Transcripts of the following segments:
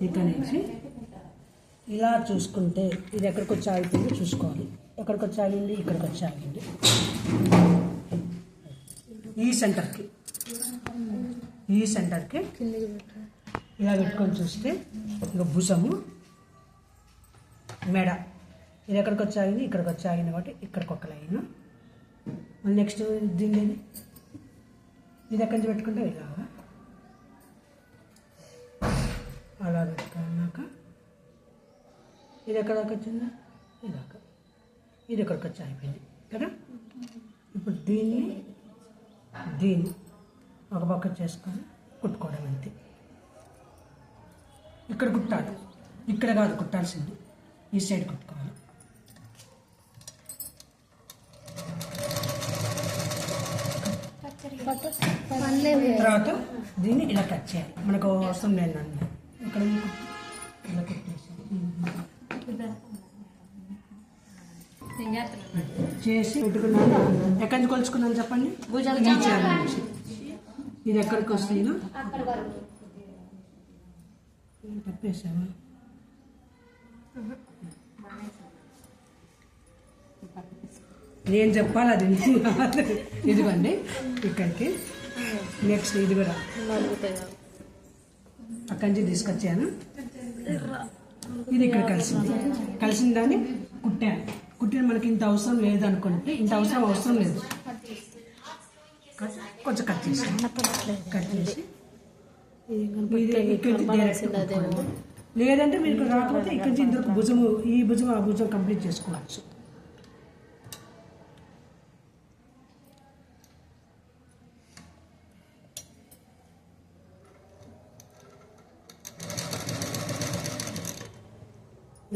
ఇక్కడ నుంచి ఇలా చూసుకుంటే ఇది ఎక్కడికి వచ్చి ఆగుతుందో చూసుకోవాలి. ఎక్కడికి వచ్చి ఆగింది, ఇక్కడికి వచ్చి ఆగింది. ఈ సెంటర్కి ఇలా పెట్టుకొని చూస్తే ఇక భుజము, మెడ ఇది ఎక్కడికి వచ్చి ఆగింది, ఇక్కడికి వచ్చి ఆగింది కాబట్టి ఇక్కడికి ఒక లైన్. నెక్స్ట్ దీన్ని ఇది ఎక్కడి నుంచి పెట్టుకుంటే ఇలాగా అలా పెట్టుకున్నాక ఇది ఎక్కడ దాకా వచ్చిందా, ఇదాకా ఇది ఎక్కడికి వచ్చి అయిపోయింది కదా. ఇప్పుడు దీన్ని ఒక పక్క చేసుకొని కుట్టుకోవడం అంతే. ఇక్కడ కుట్టాలి, ఇక్కడ కాదు కుట్టాల్సింది, ఈ సైడ్ కుట్టుకోవాలి. తర్వాత దీన్ని ఇలా కట్ చేయాలి. మనకు అవసరం లేదండి ఇక్కడ ఇలా కుట్టేసి చేసి పెట్టుకున్నాను. ఎక్కడి నుంచి కొలుచుకున్నాను చెప్పండి. ఇది ఎక్కడికి వస్తుందో తప్పేసావా? నేను చెప్పాలి అది ఇదిగోండి ఇక్కడికి. నెక్స్ట్ ఇది కూడా అక్కడి నుంచి తీసుకొచ్చాను. ఇది ఇక్కడ కలిసిన దాన్ని కుట్టాను. కుట్టిన మనకి ఇంత అవసరం లేదు అనుకుంటే ఇంత అవసరం లేదు, కొంచెం కట్ చేసి లేదంటే మీరు ఇక్కడ రాకపోతే ఇక్కడి నుంచి ఇంతకు భుజము, ఈ భుజం ఆ భుజం కంప్లీట్ చేసుకోవచ్చు.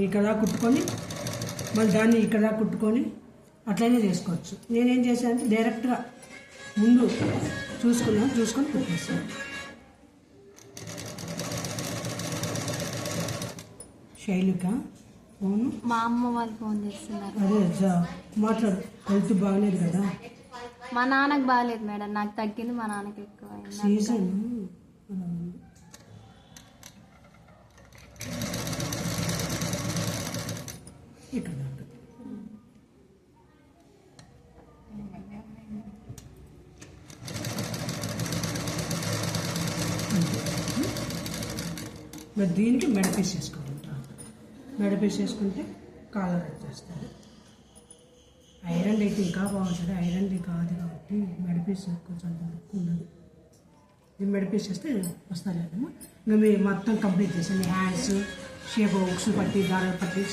ఇక్కడ కుట్టుకొని మళ్ళీ దాన్ని ఇక్కడ కుట్టుకొని అట్లనే చేసుకోవచ్చు. నేనేం చేశానంటే డైరెక్ట్గా ముందు చూసుకొని కుట్టేస్తాను. శైలిక ఫోను, మా అమ్మ వాళ్ళు ఫోన్ చేస్తున్నారు. అదే మాట్లాడు. హెల్త్ బాగలేదు కదా. మా నాన్నకు బాగలేదు మేడం, నాకు తగ్గింది, మా నాన్నకి ఎక్కువ సీజన్. ఇక్కడ మరి దీనికి మెడపీస్ చేసుకుంటాం. మెడపీస్ చేసుకుంటే కాలర్ వచ్చేస్తుంది. ఐరన్ అయితే ఇంకా బాగుంటుంది. ఐరన్ది కాదు కాబట్టి మెడపీస్ కొంచెం ఉండదు. ఇది మెడపీస్ చేస్తే వస్తారు కదమ్మా. ఇంకా మీరు మొత్తం కంప్లీట్ చేసండి. హ్యాండ్స్ షేప్, ఉక్స్ పట్టి, దారాలు పట్టి